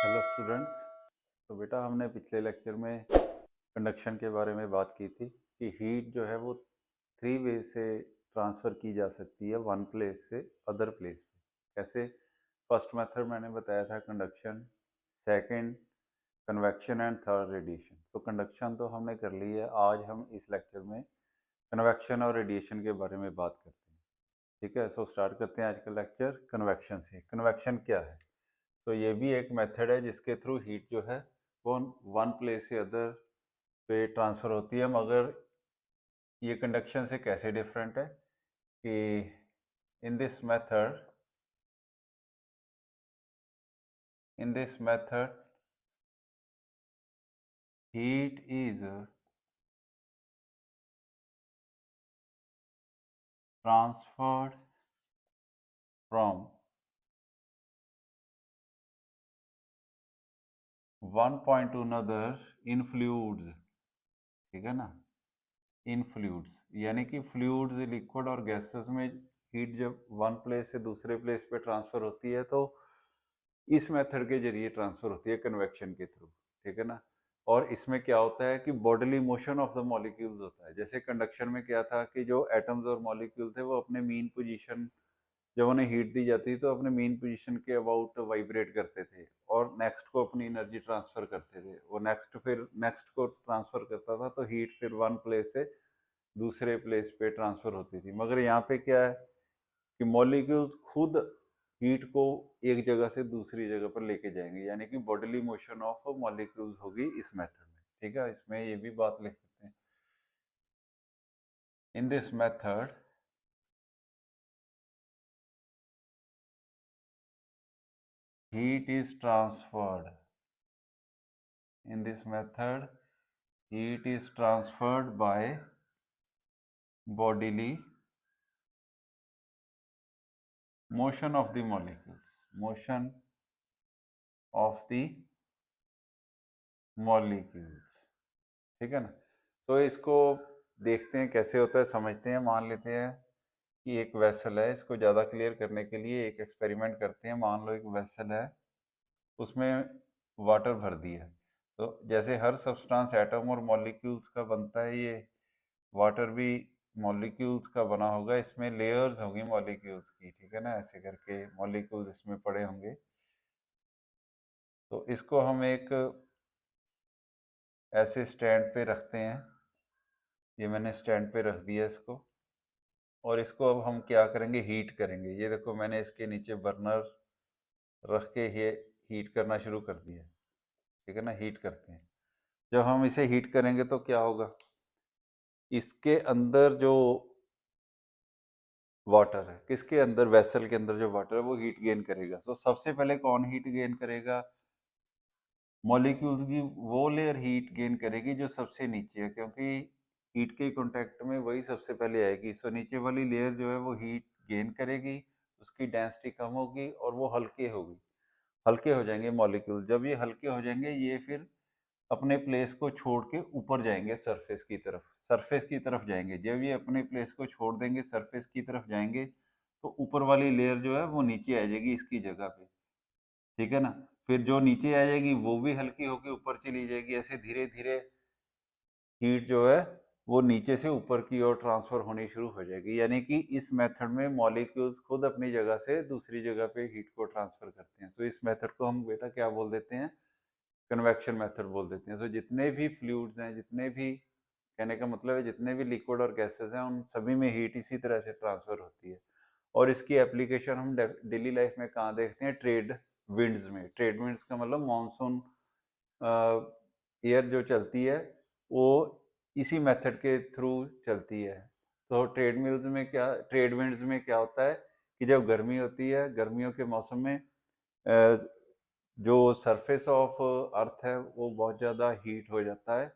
Hello students. तो बेटा हमने पिछले लेक्चर में कंडक्शन के बारे में बात की थी कि हीट जो है वो थ्री वे से ट्रांसफ़र की जा सकती है वन प्लेस से अदर प्लेस पे। कैसे? फर्स्ट मेथड मैंने बताया था conduction, second convection and third radiation. तो कंडक्शन तो हमने कर ली है। आज हम इस लेक्चर में कन्वेक्शन और रेडिएशन के बारे में बात करते हैं। ठीक है, सो स्टार्ट करते हैं आज का लेक्चर कन्वेक्शन से। कन्वेक्शन क्या है? तो ये भी एक मेथड है जिसके थ्रू हीट जो है वो वन प्लेस से अदर पे ट्रांसफ़र होती है, मगर ये कंडक्शन से कैसे डिफरेंट है कि in this method heat is transferred from one point two another in fluids. ठीक है ना, इन फ्लूइड्स यानी कि फ्लूइड्स, लिक्विड और गैसेस में हीट जब वन प्लेस से दूसरे प्लेस पे ट्रांसफ़र होती है तो इस मेथड के जरिए ट्रांसफ़र होती है कन्वेक्शन के थ्रू। ठीक है ना। और इसमें क्या होता है कि bodily motion of the molecules होता है। जैसे कंडक्शन में क्या था कि जो एटम्स और मॉलिक्यूल थे वो अपने मीन पोजीशन, जब उन्हें हीट दी जाती थी तो अपने मीन पोजीशन के अबाउट वाइब्रेट करते थे और नेक्स्ट को अपनी एनर्जी ट्रांसफ़र करते थे। वो नेक्स्ट फिर नेक्स्ट को ट्रांसफ़र करता था तो हीट फिर वन प्लेस से दूसरे प्लेस पे ट्रांसफ़र होती थी। मगर यहाँ पे क्या है कि मॉलिक्यूल्स खुद हीट को एक जगह से दूसरी जगह पर लेके जाएंगे, यानी कि बॉडीली मोशन ऑफ मॉलिक्यूल्स होगी इस मेथड में। ठीक है, इसमें ये भी बात लिख सकते हैं। In this method heat is transferred in this method heat is transferred by bodily motion of the molecules. ठीक है ना। तो इसको देखते हैं कैसे होता है, समझते हैं। मान लेते हैं कि एक वेसल है। इसको ज़्यादा क्लियर करने के लिए एक एक्सपेरिमेंट करते हैं। मान लो एक वेसल है, उसमें वाटर भर दिया है। तो जैसे हर सब्सटेंस एटम और मॉलिक्यूल्स का बनता है, ये वाटर भी मॉलिक्यूल्स का बना होगा। इसमें लेयर्स होंगी मॉलिक्यूल्स की। ठीक है ना, ऐसे करके मॉलिक्यूल्स इसमें पड़े होंगे। तो इसको हम एक ऐसे स्टैंड पे रखते हैं। ये मैंने स्टैंड पे रख दिया इसको, और इसको अब हम क्या करेंगे, हीट करेंगे। ये देखो मैंने इसके नीचे बर्नर रख के ये हीट करना शुरू कर दिया। ठीक है ना, हीट करते हैं। जब हम इसे हीट करेंगे तो क्या होगा, इसके अंदर जो वाटर है, किसके अंदर, वेसल के अंदर जो वाटर है वो हीट गेन करेगा। तो सबसे पहले कौन हीट गेन करेगा? मॉलिक्यूल्स की वो लेयर हीट गेन करेगी जो सबसे नीचे है, क्योंकि हीट के कांटेक्ट में वही सबसे पहले आएगी। सो नीचे वाली लेयर जो है वो हीट गेन करेगी, उसकी डेंसिटी कम होगी और वो हल्के होगी, हल्के हो जाएंगे मॉलिक्यूल। जब ये हल्के हो जाएंगे ये फिर अपने प्लेस को छोड़ के ऊपर जाएंगे, सरफेस की तरफ जाएंगे। जब ये अपने प्लेस को छोड़ देंगे, सरफेस की तरफ जाएंगे, तो ऊपर वाली लेयर जो है वो नीचे आ जाएगी इसकी जगह पे। ठीक है ना। फिर जो नीचे आ जाएगी वो भी हल्की होकर ऊपर चली जाएगी। ऐसे धीरे धीरे हीट जो है वो नीचे से ऊपर की ओर ट्रांसफर होनी शुरू हो जाएगी। यानी कि इस मेथड में मॉलिक्यूल्स खुद अपनी जगह से दूसरी जगह पे हीट को ट्रांसफर करते हैं। तो इस मेथड को हम बेटा क्या बोल देते हैं, कन्वेक्शन मेथड बोल देते हैं। तो जितने भी फ्लूइड्स हैं, जितने भी, कहने का मतलब है जितने भी लिक्विड और गैसेस हैं, उन सभी में हीट इसी तरह से ट्रांसफर होती है। और इसकी एप्लीकेशन हम डेली लाइफ में कहाँ देखते हैं? ट्रेड विंड्स में। ट्रेड विंड्स का मतलब मानसून एयर जो चलती है वो इसी मेथड के थ्रू चलती है। तो ट्रेड विंड्स में क्या होता है कि जब गर्मी होती है, गर्मियों के मौसम में जो सरफेस ऑफ अर्थ है वो बहुत ज़्यादा हीट हो जाता है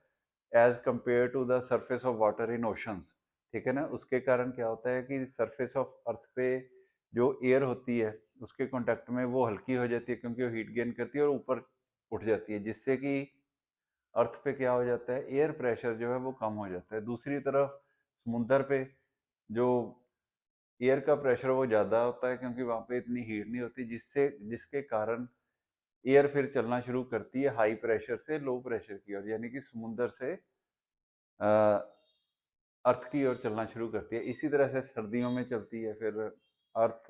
as compare to the surface of water in oceans. ठीक है ना। उसके कारण क्या होता है कि सरफेस ऑफ अर्थ पे जो एयर होती है उसके कांटेक्ट में वो हल्की हो जाती है, क्योंकि वो हीट गेन करती है और ऊपर उठ जाती है, जिससे कि अर्थ पे क्या हो जाता है, एयर प्रेशर जो है वो कम हो जाता है। दूसरी तरफ समुंदर पे जो एयर का प्रेशर वो ज़्यादा होता है, क्योंकि वहाँ पे इतनी हीट नहीं होती, जिसके कारण एयर फिर चलना शुरू करती है हाई प्रेशर से लो प्रेशर की ओर, यानी कि समुंदर से अर्थ की ओर चलना शुरू करती है। इसी तरह से सर्दियों में चलती है फिर अर्थ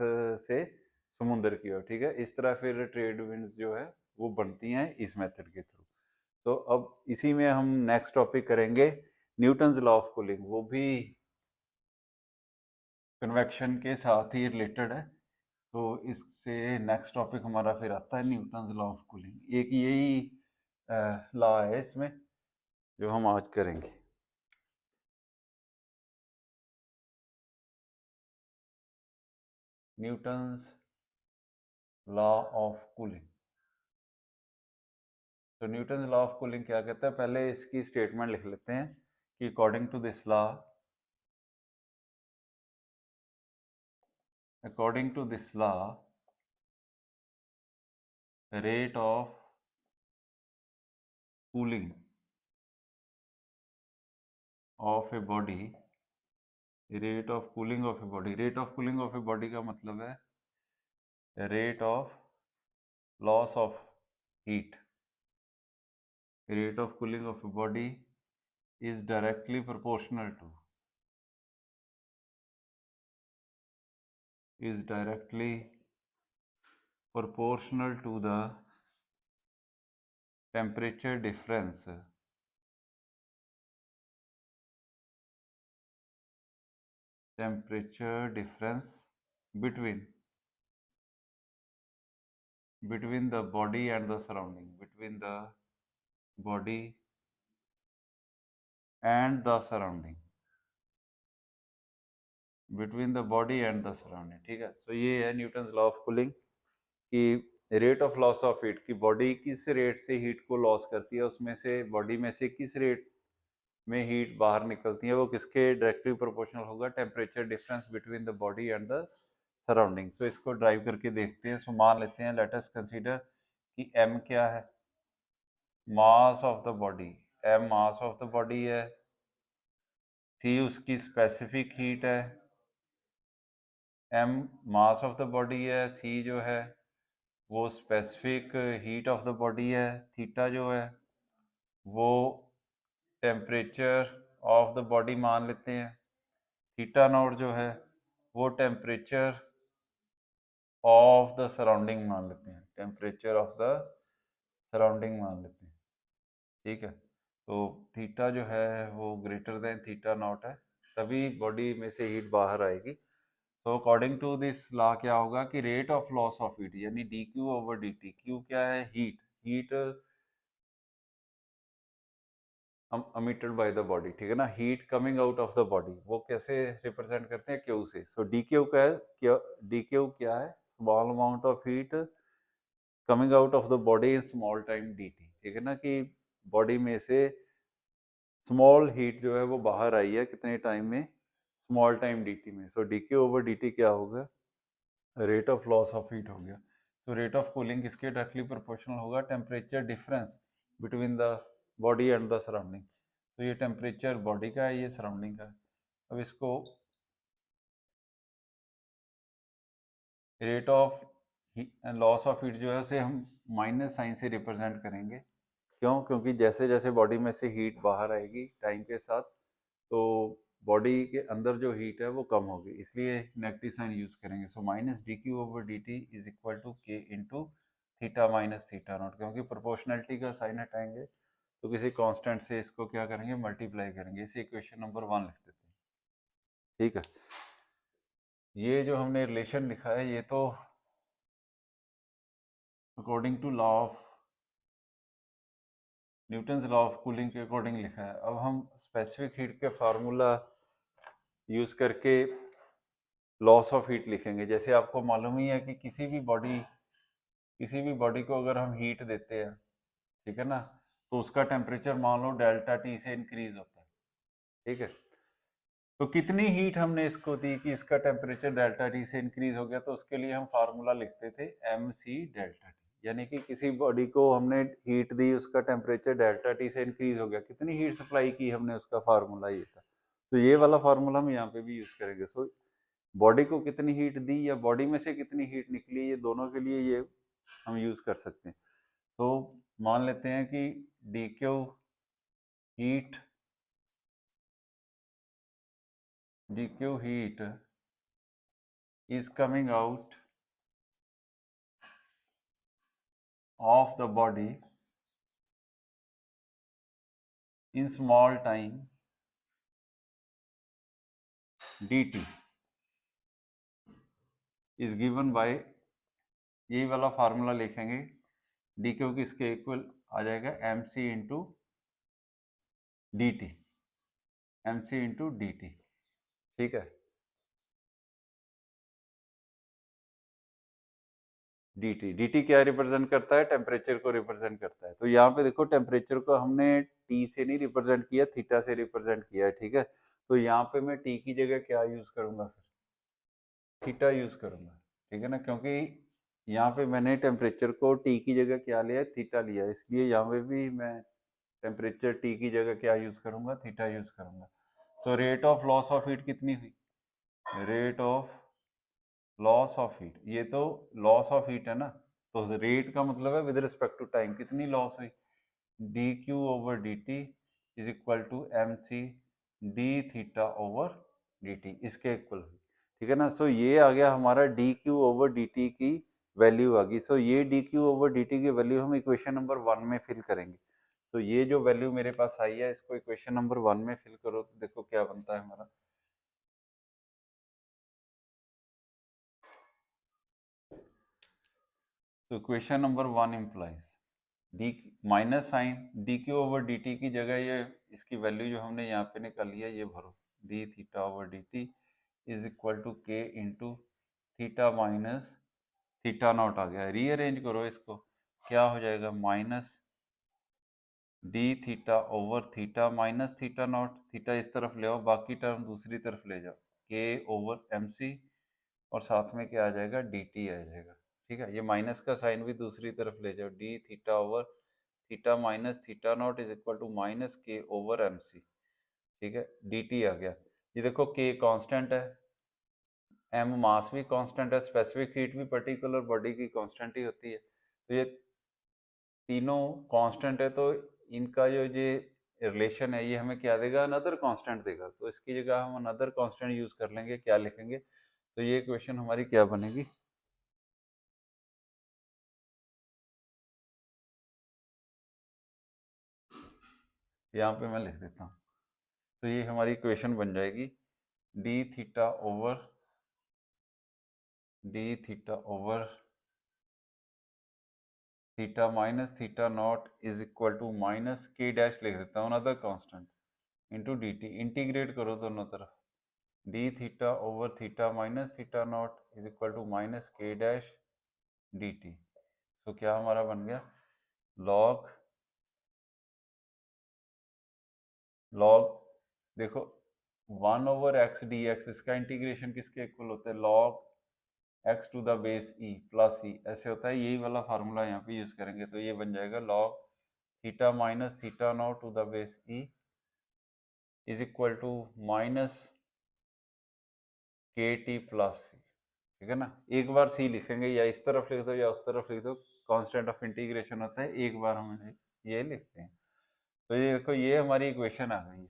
से समुंदर की ओर, ठीक है। इस तरह फिर ट्रेड विंड्स जो है वो बनती हैं इस मेथड के थ्रू। तो अब इसी में हम नेक्स्ट टॉपिक करेंगे न्यूटन्स लॉ ऑफ कूलिंग, वो भी कन्वेक्शन के साथ ही रिलेटेड है। तो इससे नेक्स्ट टॉपिक हमारा फिर आता है न्यूटन्स लॉ ऑफ कूलिंग। एक यही लॉ है इसमें जो हम आज करेंगे। Newton's law of cooling. तो न्यूटन्स लॉ ऑफ कूलिंग क्या कहता है, पहले इसकी स्टेटमेंट लिख लेते हैं कि according to this law, according to this law, rate of cooling of a body, rate of cooling of a body, rate of cooling of a body का मतलब है rate of loss of heat, rate of cooling of a body is directly proportional to, is directly proportional to the temperature difference between the body and the surrounding, between the body and the surrounding, between the body and the surrounding, ठीक है। तो ये है Newton's law of cooling कि rate of loss of heat, की body किस rate से heat को लॉस करती है, उसमें से बॉडी में से किस रेट में हीट बाहर निकलती है, वो किसके डायरेक्टली प्रोपोर्शनल होगा, temperature difference between the body and the surrounding. So इसको ड्राइव करके देखते हैं। सो मान लेते हैं, लेट अस कंसीडर कि m क्या है, mass of the body, m mass of the body है, c उसकी स्पेसिफिक हीट है, m mass of the body है, c जो है वो specific heat of the body है, थीटा जो है वो टेम्परेचर ऑफ द बॉडी मान लेते हैं, थीटा नॉट जो है वो टेम्परेचर ऑफ द सराउंडिंग मान लेते हैं, टेम्परेचर ऑफ द सराउंडिंग मान लेते हैं, ठीक है। तो थीटा जो है वो ग्रेटर देन थीटा नॉट है, तभी बॉडी में से हीट बाहर आएगी। तो अकॉर्डिंग टू दिस लॉ क्या होगा कि rate of loss of heat यानी D Q over D T, Q क्या है, heat, heat emitted by the body, ठीक है ना, heat coming out of the body, वो कैसे रिप्रेजेंट करते हैं, क्यू से। सो डी क्यू का है, डी क्यू क्या है, small amount of heat coming out of the body in small time D t, ठीक है ना, कि बॉडी में से स्मॉल हीट जो है वो बाहर आई है कितने टाइम में, स्मॉल टाइम डी टी में। So D Q over D T क्या होगा, rate of loss of heat हो गया। तो रेट ऑफ कूलिंग किसके डायरेक्टली प्रोपोर्शनल होगा, temperature difference between the body and the surrounding. तो ये टेम्परेचर बॉडी का है, ये सराउंडिंग का है। अब इसको rate of loss of heat जो है उसे हम माइनस साइन से रिप्रेजेंट करेंगे। क्यों, क्योंकि जैसे जैसे बॉडी में से हीट बाहर आएगी टाइम के साथ, तो बॉडी के अंदर जो हीट है वो कम होगी, इसलिए नेगेटिव साइन यूज करेंगे। So minus D Q over D T is equal to K into theta minus theta naught, क्योंकि प्रोपोर्शनलिटी का साइन हटाएंगे तो किसी कांस्टेंट से इसको क्या करेंगे, मल्टीप्लाई करेंगे। इसे इक्वेशन नंबर 1 लिख देते हैं, ठीक है। ये जो हमने रिलेशन लिखा है ये तो according to law of Newton's law of cooling के अकॉर्डिंग लिखा है। अब हम स्पेसिफिक हीट के फार्मूला यूज करके लॉस ऑफ हीट लिखेंगे। जैसे आपको मालूम ही है कि किसी भी बॉडी को अगर हम हीट देते हैं, ठीक है ना, तो उसका टेम्परेचर मान लो डेल्टा टी से इंक्रीज होता है, ठीक है। तो कितनी हीट हमने इसको दी कि इसका टेम्परेचर डेल्टा टी से इंक्रीज हो गया, तो उसके लिए हम फार्मूला लिखते थे एम सी डेल्टा टी, यानी कि किसी बॉडी को हमने हीट दी, उसका टेम्परेचर डेल्टा टी से इंक्रीज हो गया, कितनी हीट सप्लाई की हमने, उसका फार्मूला ये था। तो ये वाला फार्मूला हम यहाँ पे भी यूज करेंगे। सो बॉडी को कितनी हीट दी या बॉडी में से कितनी हीट निकली, ये दोनों के लिए ये हम यूज कर सकते हैं। तो मान लेते हैं कि D Q heat is coming out of the body in small time dt is given by, यही वाला फार्मूला लिखेंगे, डी क्यू किसके इक्वल आ जाएगा, m c into d t, m c into d t. ठीक है, डी टी क्या represent करता है, टेम्परेचर को रिप्रेजेंट करता है। तो यहाँ पे देखो टेम्परेचर को हमने टी से नहीं रिप्रेजेंट किया, थीटा से रिप्रेजेंट किया है। ठीक है, तो यहाँ पे मैं टी की जगह क्या यूज करूंगा, फिर थीटा यूज करूंगा। ठीक है ना, क्योंकि यहाँ पे मैंने टेम्परेचर को टी की जगह क्या लिया है, थीटा लिया है, इसलिए यहाँ पे भी मैं टेम्परेचर टी की जगह क्या यूज करूंगा, थीटा यूज करूंगा। So rate of loss of heat कितनी हुई, rate of loss of heat, ये तो लॉस ऑफ हीट है ना, तो रेट का मतलब है विद रिस्पेक्ट टू टाइम कितनी लॉस हुई, d Q over D T is equal to m c d theta over D t, इसके इक्वल हुई। ठीक है ना, सो ये आ गया हमारा d Q over D t की वैल्यू आ गई। सो ये d Q over D t की वैल्यू हम इक्वेशन नंबर 1 में फिल करेंगे। तो ये जो वैल्यू मेरे पास आई है, इसको इक्वेशन नंबर 1 में फिल करो तो देखो क्या बनता है हमारा। तो equation number 1 implies d minus sign d Q over D t की जगह ये इसकी वैल्यू जो हमने यहाँ पे निकाली है ये भरो, D theta over D T is equal to K into theta minus theta naught आ गया, रीअरेंज करो इसको, क्या हो जाएगा, minus D theta over theta minus theta naught, theta इस तरफ ले आओ, बाकी टर्म दूसरी तरफ ले जाओ, के ओवर एम सी, और साथ में क्या आ जाएगा, डी टी आ जाएगा। ठीक है, ये माइनस का साइन भी दूसरी तरफ ले जाओ, d theta over theta minus theta naught is equal to minus k over m c. ठीक है, डी टी आ गया। ये देखो के कांस्टेंट है, एम मास भी कांस्टेंट है, स्पेसिफिक हीट भी पर्टिकुलर बॉडी की कांस्टेंट ही होती है। तो ये तीनों कांस्टेंट है, तो इनका जो ये रिलेशन है ये हमें क्या देगा, अनदर कांस्टेंट देगा। तो इसकी जगह हम अनदर कांस्टेंट यूज कर लेंगे, क्या लिखेंगे, तो ये इक्वेशन हमारी क्या बनेगी, यहाँ पे मैं लिख देता हूँ। तो ये हमारी इक्वेशन बन जाएगी, d theta over theta minus theta naught is equal to minus k dash लिख देता हूँ, another constant, into d t, integrate करो दोनों तरफ, d theta over theta minus theta naught is equal to minus k dash d t. तो क्या हमारा बन गया, लॉग लॉग देखो 1 ओवर एक्स डी एक्स, इसका इंटीग्रेशन किसके इक्वल होता है, log x to the base e plus ई, ऐसे होता है, यही वाला फार्मूला यहाँ पे यूज करेंगे। तो ये बन जाएगा log theta minus theta naught to the base e is equal to minus k t plus c. ठीक है ना, एक बार सी लिखेंगे, या इस तरफ लिख दो या उस तरफ लिख दो, कांस्टेंट ऑफ इंटीग्रेशन होता है, एक बार हम ये लिखते हैं। तो ये देखो ये हमारी इक्वेशन आ गई है।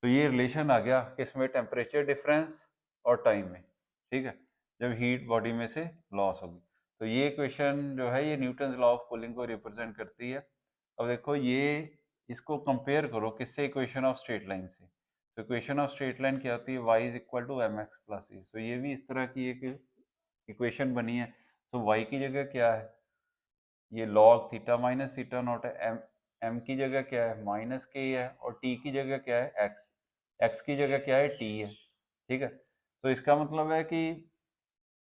तो ये रिलेशन आ गया किसमें, टेम्परेचर डिफरेंस और टाइम में। ठीक है, जब हीट बॉडी में से लॉस होगी। तो ये इक्वेशन जो है ये न्यूटन लॉ ऑफ कूलिंग को रिप्रेजेंट करती है। अब देखो ये इसको कंपेयर करो किससे, इक्वेशन ऑफ स्ट्रेट लाइन से। तो इक्वेशन ऑफ स्ट्रेट लाइन क्या होती है, y is equal to M x plus E. तो ये भी इस तरह की एक इक्वेशन बनी है। तो y की जगह क्या है, ये log theta minus theta not है, एम की जगह क्या है, माइनस के है, और टी की जगह क्या है, एक्स की जगह क्या है, टी है। ठीक है, तो इसका मतलब है कि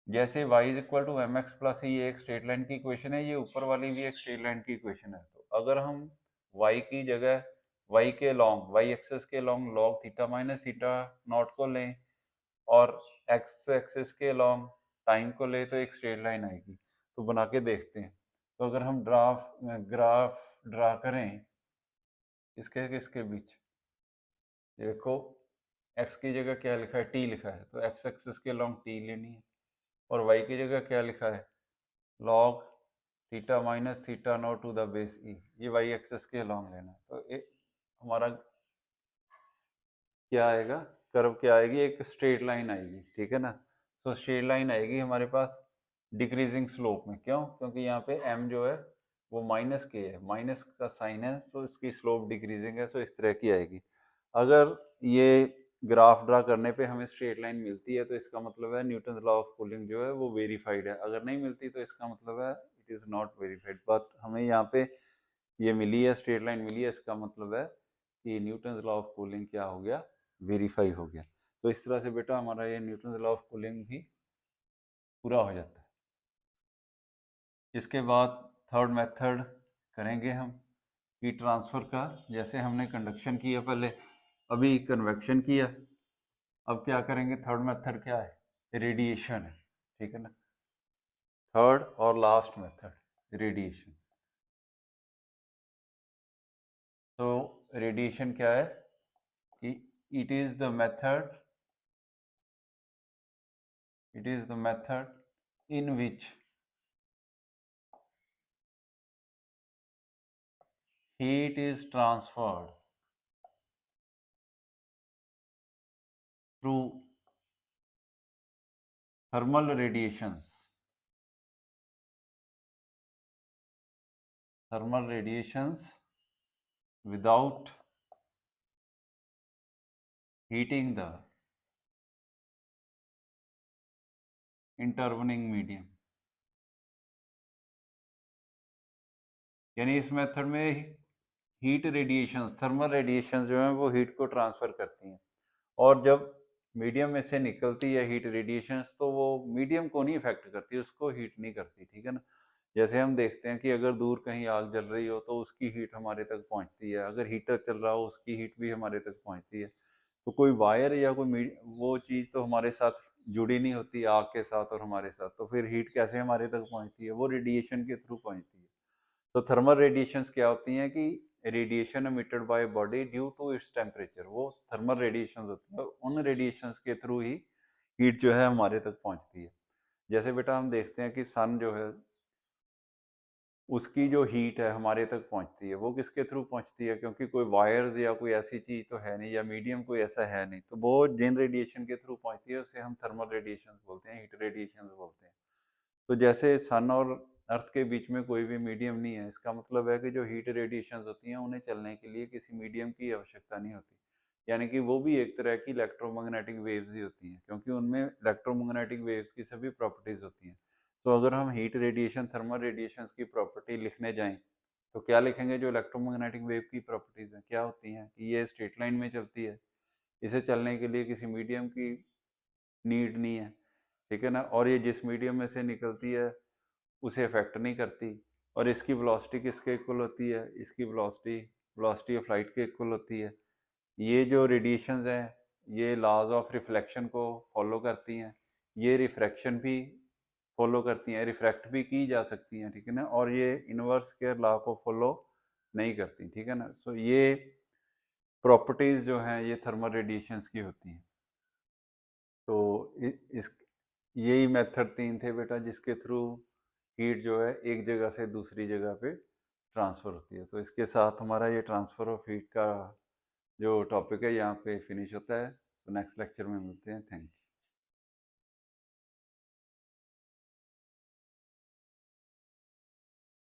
जैसे y is equal to M x plus ये एक स्ट्रेट लाइन की इक्वेशन है, ये ऊपर वाली भी एक स्ट्रेट लाइन की इक्वेशन है। तो अगर हम y की जगह y के लॉन्ग, y एक्सिस के long log theta minus theta not को लें, और x एक्सिस के लॉन्ग टाइम को ले, तो एक स्ट्रेट लाइन आएगी। तो बना के देखते हैं। तो अगर हम ग्राफ ड्रा करें इसके किसके बीच, देखो x की जगह क्या लिखा है, t लिखा है, तो x एक्सिस के लॉन्ग t लेनी है, और y की जगह क्या लिखा है, log theta minus theta naught to the base E, ये वाई एक्सेस के अलॉन्ग लेना। तो हमारा क्या आएगा, कर्व क्या आएगी, एक स्ट्रेट लाइन आएगी, ठीक है ना। तो स्ट्रेट लाइन आएगी हमारे पास डिक्रीजिंग स्लोप में, क्यों, क्योंकि यहाँ पे m जो है वो माइनस के है, माइनस का साइन है, तो इसकी स्लोप डिक्रीजिंग है, तो इस तरह की आएगी। अगर ये ग्राफ ड्रा करने पे हमें स्ट्रेट लाइन मिलती है तो इसका मतलब है न्यूटन लॉ ऑफ कूलिंग जो है वो वेरीफाइड है। अगर नहीं मिलती तो इसका मतलब है it is not verified. But हमें यहाँ पे ये मिली है, स्ट्रेट लाइन मिली है, इसका मतलब है कि न्यूटन लॉ ऑफ कूलिंग क्या हो गया, वेरीफाई हो गया। तो इस तरह से बेटा हमारा ये न्यूटन लॉ ऑफ कूलिंग भी पूरा हो जाता है। इसके बाद थर्ड मेथड करेंगे हम हीट ट्रांसफ़र का। जैसे हमने कंडक्शन किया पहले, अभी कन्वेक्शन किया, अब क्या करेंगे, थर्ड मेथड क्या है, रेडिएशन है, ठीक है ना। थर्ड और लास्ट मेथड रेडिएशन। तो रेडिएशन क्या है कि it is the method in which heat is transferred through thermal radiations without heating the intervening medium। यानी इस मेथड में हीट रेडिएशंस, थर्मल रेडिएशंस जो हैं वो हीट को ट्रांसफ़र करती हैं, और जब मीडियम में से निकलती है हीट रेडिएशंस तो वो मीडियम को नहीं इफेक्ट करती, उसको हीट नहीं करती, ठीक है ना। जैसे हम देखते हैं कि अगर दूर कहीं आग जल रही हो तो उसकी हीट हमारे तक पहुंचती है, अगर हीटर चल रहा हो उसकी हीट भी हमारे तक पहुंचती है। तो कोई वायर या कोई वो चीज़ तो हमारे साथ जुड़ी नहीं होती आग के साथ और हमारे साथ, तो फिर हीट कैसे हमारे तक पहुंचती है, वो रेडिएशन के थ्रू पहुंचती है। तो थर्मल रेडिएशंस क्या होती हैं कि radiation emitted by body due to its temperature, वो थर्मल रेडिएशंस होती है, उन रेडिएशंस के थ्रू ही हीट जो है हमारे तक पहुंचती है। जैसे बेटा हम देखते हैं कि सन जो है उसकी जो हीट है हमारे तक पहुंचती है, वो किसके थ्रू पहुंचती है, क्योंकि कोई वायर्स या कोई ऐसी चीज़ तो है नहीं, या मीडियम कोई ऐसा है नहीं, तो वो जिन रेडिएशन के थ्रू पहुंचती है उसे हम थर्मल रेडिएशन बोलते हैं, हीट रेडिएशन बोलते हैं। तो जैसे सन और अर्थ के बीच में कोई भी मीडियम नहीं है, इसका मतलब है कि जो हीट रेडिएशंस होती हैं उन्हें चलने के लिए किसी मीडियम की आवश्यकता नहीं होती। यानी कि वो भी एक तरह की इलेक्ट्रोमैग्नेटिक वेव्स ही होती हैं, क्योंकि उनमें इलेक्ट्रोमैग्नेटिक वेव्स की सभी प्रॉपर्टीज़ होती हैं। तो अगर हम हीट रेडिएशन, थर्मल रेडिएशंस की प्रॉपर्टी लिखने जाएं तो क्या लिखेंगे, जो इलेक्ट्रोमैग्नेटिक वेव की प्रॉपर्टीज़ हैं क्या होती हैं कि ये स्ट्रेट लाइन में चलती है, इसे चलने के लिए किसी मीडियम की नीड नहीं है, ठीक है ना, और ये जिस मीडियम में से निकलती है उसे अफेक्ट नहीं करती, और इसकी वेलोसिटी किसके इक्वल होती है, इसकी वेलोसिटी वेलोसिटी ऑफ लाइट के इक्वल होती है। ये जो रेडिएशंस हैं ये लॉज ऑफ रिफ्लेक्शन को फॉलो करती हैं, ये रिफ्रैक्शन भी फॉलो करती हैं, रिफ्रैक्ट भी की जा सकती हैं, ठीक है ना, और ये इनवर्स स्क्वायर लॉ को फॉलो नहीं करती, ठीक है ना। सो ये प्रॉपर्टीज़ जो हैं ये थर्मल रेडिएशंस की होती हैं। तो इस यही मेथड 3 थे बेटा जिसके थ्रू हीट जो है एक जगह से दूसरी जगह पे ट्रांसफ़र होती है। तो इसके साथ हमारा ये ट्रांसफ़र ऑफ हीट का जो टॉपिक है यहाँ पे फिनिश होता है। तो नेक्स्ट लेक्चर में मिलते हैं। Thank you.